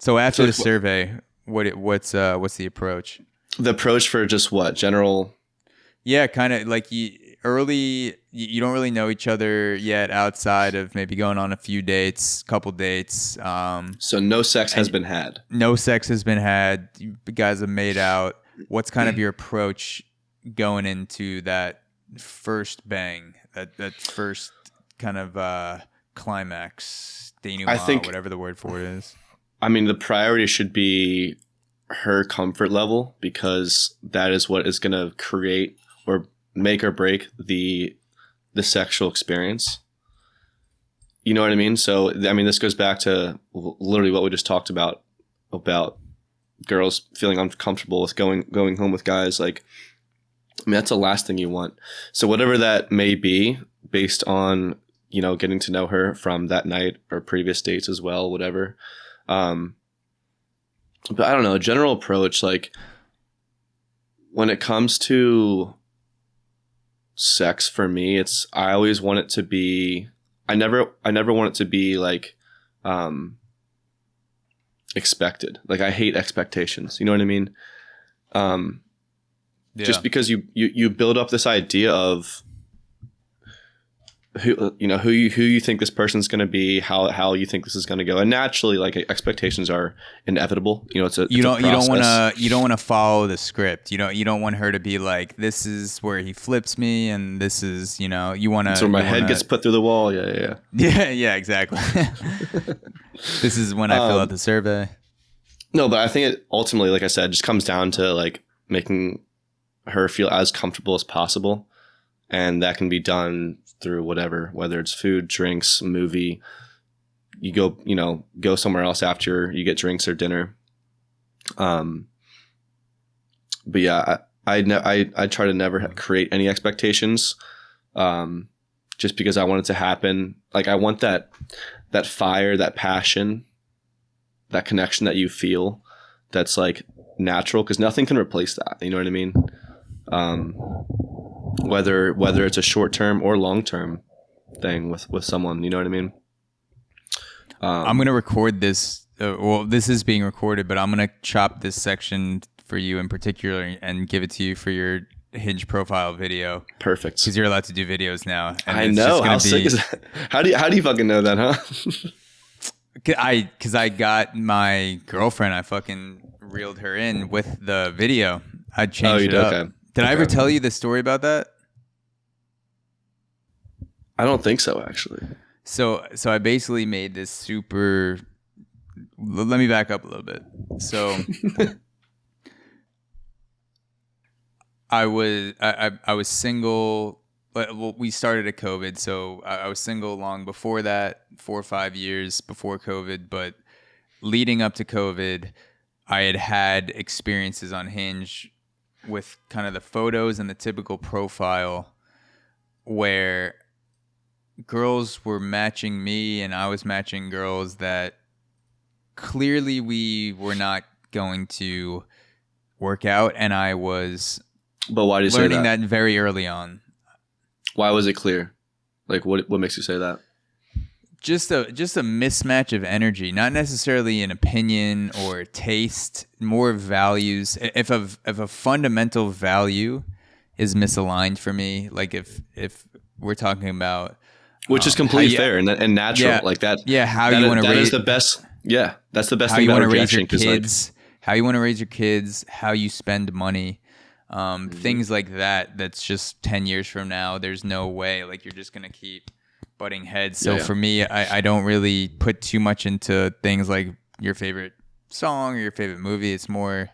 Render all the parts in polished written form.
So after the like survey, what's the approach? the approach for just what general. Yeah, kind of like you don't really know each other yet outside of maybe going on a few dates, couple dates. So no sex has And been had. no sex has been had. You guys have made out. What's kind of your approach going into that first bang, that first kind of climax, I denouement, think. whatever the word for it is? I mean, the priority should be her comfort level, because that is what is going to create or make or break the sexual experience. You know what I mean? So, I mean, this goes back to literally what we just talked about girls feeling uncomfortable with going home with guys. Like, I mean, that's the last thing you want. So whatever that may be, based on, getting to know her from that night or previous dates as well, whatever. But I don't know, general approach, like when it comes to sex for me, I always want it to be, I never want it to be like, expected. Like, I hate expectations. You know what I mean? Yeah. Just because you build up this idea of who you think this person's going to be, how you think this is going to go, and naturally, like, expectations are inevitable. It's a process. You don't want to follow the script. You don't want her to be like, this is where he flips me, and this is, you want to. So my head gets put through the wall. Yeah. Yeah, exactly. This is when I fill out the survey. No, but I think it ultimately, like I said, just comes down to like making her feel as comfortable as possible, and that can be done through whether it's food, drinks, movie. You go somewhere else after you get drinks or dinner. But yeah, I try to never create any expectations, just because I want it to happen. Like, I want that fire, that passion, that connection that you feel, that's like natural, because nothing can replace that. You know what I mean? Whether it's a short term or long term thing with someone, you know what I mean? I'm gonna record this. This is being recorded, but I'm gonna chop this section for you in particular and give it to you for your Hinge profile video. Perfect. Because you're allowed to do videos now. And I know. How sick is that? How do you fucking know that, huh? Because I got my girlfriend. I fucking reeled her in with the video. I changed it up. Okay. Did I ever tell you the story about that? I don't think so, actually. So I basically made this super. Let me back up a little bit. So I was single. Well, we started at COVID, so I was single long before that, 4 or 5 years before COVID. But leading up to COVID, I had experiences on Hinge with kind of the photos and the typical profile where girls were matching me and I was matching girls that clearly we were not going to work out, and I was But why do you say learning that very early on. Why was it clear? Like, what makes you say that? Just a mismatch of energy, not necessarily an opinion or taste, more values. If a fundamental value is misaligned for me, like if we're talking about, which is completely fair and natural, yeah, like that. Yeah, how you want to raise, that is the best. Yeah, that's the best how thing you about want to raise your rejection. kids, how you want to raise your kids, how you spend money. Things like that. That's just 10 years from now. There's no way. Like, you're just gonna keep butting heads. So for me, I don't really put too much into things like your favorite song or your favorite movie. It's more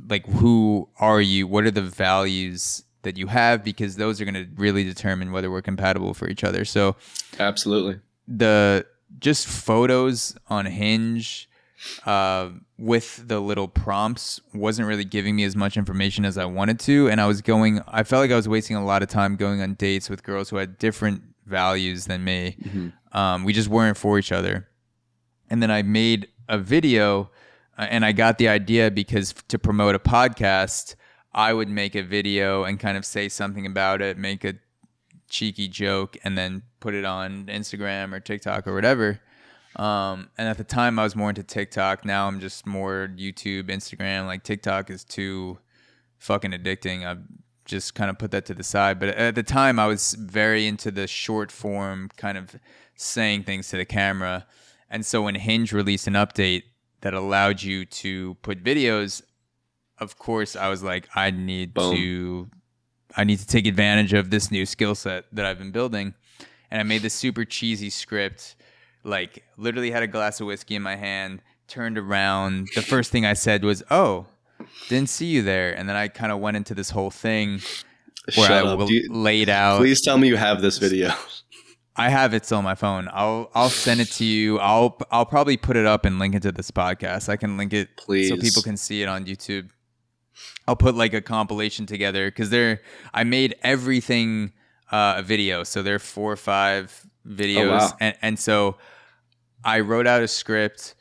like, who are you? What are the values that you have? Because those are going to really determine whether we're compatible for each other. So absolutely, the just photos on Hinge with the little prompts wasn't really giving me as much information as I wanted to. And I felt like I was wasting a lot of time going on dates with girls who had different values than me. Mm-hmm. We just weren't for each other. And then I made a video and I got the idea because to promote a podcast, I would make a video and kind of say something about it, make a cheeky joke, and then put it on Instagram or TikTok or whatever. And at the time I was more into TikTok. Now I'm just more YouTube, Instagram. Like TikTok is too fucking addicting. I've just kind of put that to the side. But at the time I was very into the short form kind of saying things to the camera. And so when Hinge released an update that allowed you to put videos, of course I was like, Boom. I need to take advantage of this new skill set that I've been building. And I made this super cheesy script, like literally had a glass of whiskey in my hand, turned around. The first thing I said was, "Oh, didn't see you there." And then I kind of went into this whole thing where Shut up. laid out. Please tell me you have this video. I have it still on my phone. I'll send it to you. I'll probably put it up and link it to this podcast. I can link it so people Please. can see it on YouTube. I'll put like a compilation together because I made everything a video. So there are 4 or 5 videos. Oh, wow. And so I wrote out a script.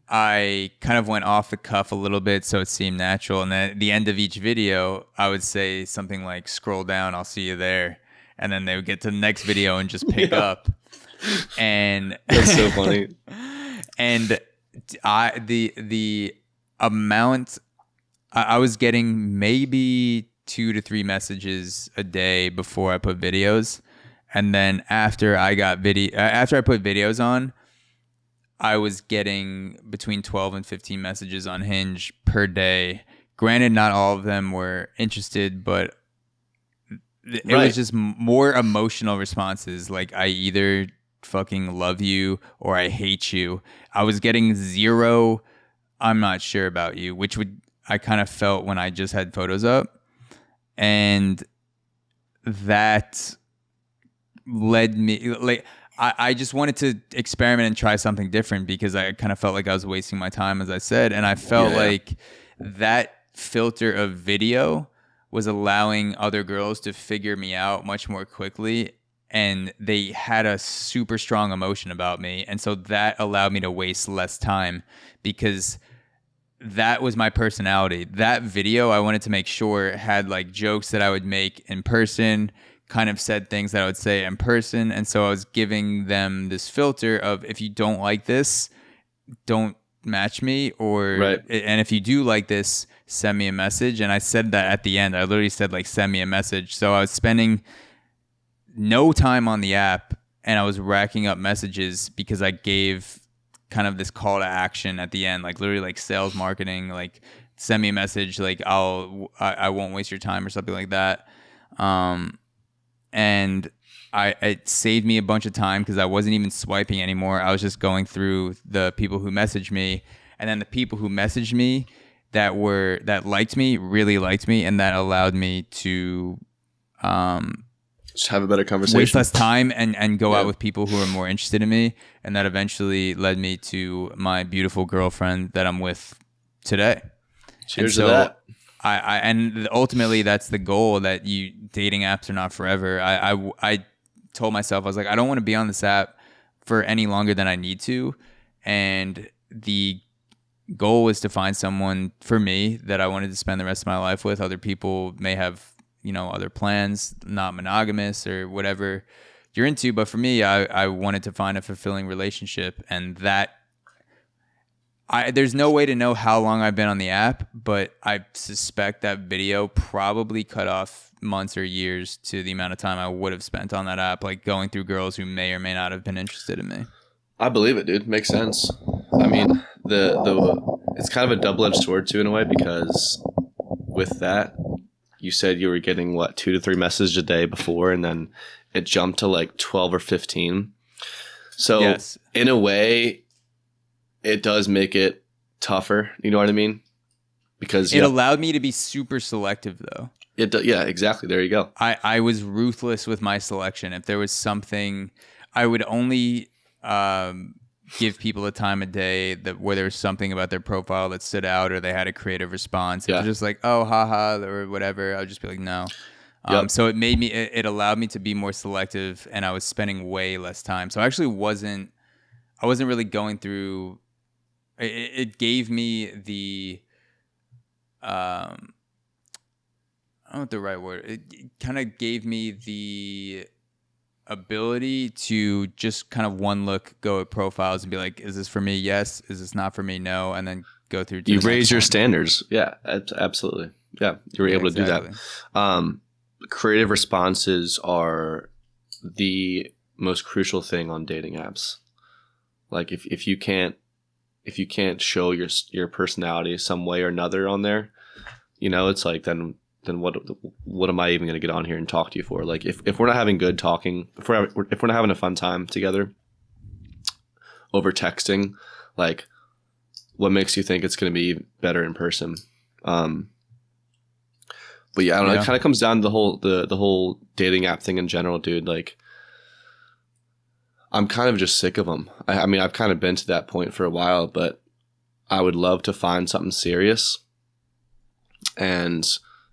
I kind of went off the cuff a little bit so it seemed natural. And then at the end of each video, I would say something like, scroll down, I'll see you there. And then they would get to the next video and just pick Yeah. up. And That's so funny. and the amount I was getting maybe 2 to 3 messages a day before I put videos. And then after I put videos on, I was getting between 12 and 15 messages on Hinge per day. Granted, not all of them were interested, but it Right. was just more emotional responses. Like, I either fucking love you or I hate you. I was getting 0, I'm not sure about you, which I kind of felt when I just had photos up. And that led me, like, I just wanted to experiment and try something different because I kind of felt like I was wasting my time, as I said. And I felt Yeah. like that filter of video was allowing other girls to figure me out much more quickly. And they had a super strong emotion about me. And so that allowed me to waste less time because that was my personality. That video, I wanted to make sure it had like jokes that I would make in person, kind of said things that I would say in person. And so I was giving them this filter of, if you don't like this, don't match me, or Right. and if you do like this, send me a message. And I said that at the end. I literally said, like, send me a message. So I was spending no time on the app and I was racking up messages because I gave kind of this call to action at the end, like literally like sales marketing, like send me a message, like I won't waste your time or something like that. And it saved me a bunch of time because I wasn't even swiping anymore. I was just going through the people who messaged me, and then the people who messaged me that liked me really liked me, and that allowed me to Just have a better conversation. waste less time and go Yeah. out with people who are more interested in me. And that eventually led me to my beautiful girlfriend that I'm with today. Cheers And to so that. and ultimately that's the goal, that dating apps are not forever. I told myself, I was like, I don't want to be on this app for any longer than I need to. And the goal was to find someone for me that I wanted to spend the rest of my life with. Other people may have, other plans, not monogamous or whatever you're into. But for me, I wanted to find a fulfilling relationship, and there's no way to know how long I've been on the app, but I suspect that video probably cut off months or years to the amount of time I would have spent on that app, like going through girls who may or may not have been interested in me. I believe it, dude. Makes sense. I mean, the it's kind of a double-edged sword too, in a way, because with that, you said you were getting what, 2 to 3 messages a day before, and then it jumped to like 12 or 15. So Yes. in a way, it does make it tougher. You know what I mean? Because It allowed me to be super selective, though. yeah, exactly. There you go. I was ruthless with my selection. If there was something, I would only give people a time of day where there was something about their profile that stood out, or they had a creative response. If it Yeah. was just like, oh, haha, or whatever, I would just be like, no. Yep. So it allowed me to be more selective, and I was spending way less time. So I actually wasn't really going through. It gave me the I don't know what the right word. It kind of gave me the ability to just kind of one look go at profiles and be like, is this for me? Yes. Is this not for me? No. And then go through to You the next raise your one. standards. Yeah, absolutely. Yeah, you were Yeah, able to exactly. do that. Creative responses are the most crucial thing on dating apps. Like if you can't show your personality some way or another on there, you know, it's like then what am I even going to get on here and talk to you for? Like if we're not having good talking, if we're not having a fun time together over texting, like what makes you think it's going to be better in person? But yeah, I don't know. It kind of comes down to the whole dating app thing in general, dude. Like, I'm kind of just sick of them. I mean, I've kind of been to that point for a while, but I would love to find something serious. And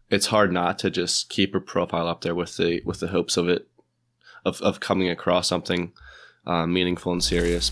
it's hard not to just keep a profile up there with the hopes of it, of coming across something meaningful and serious.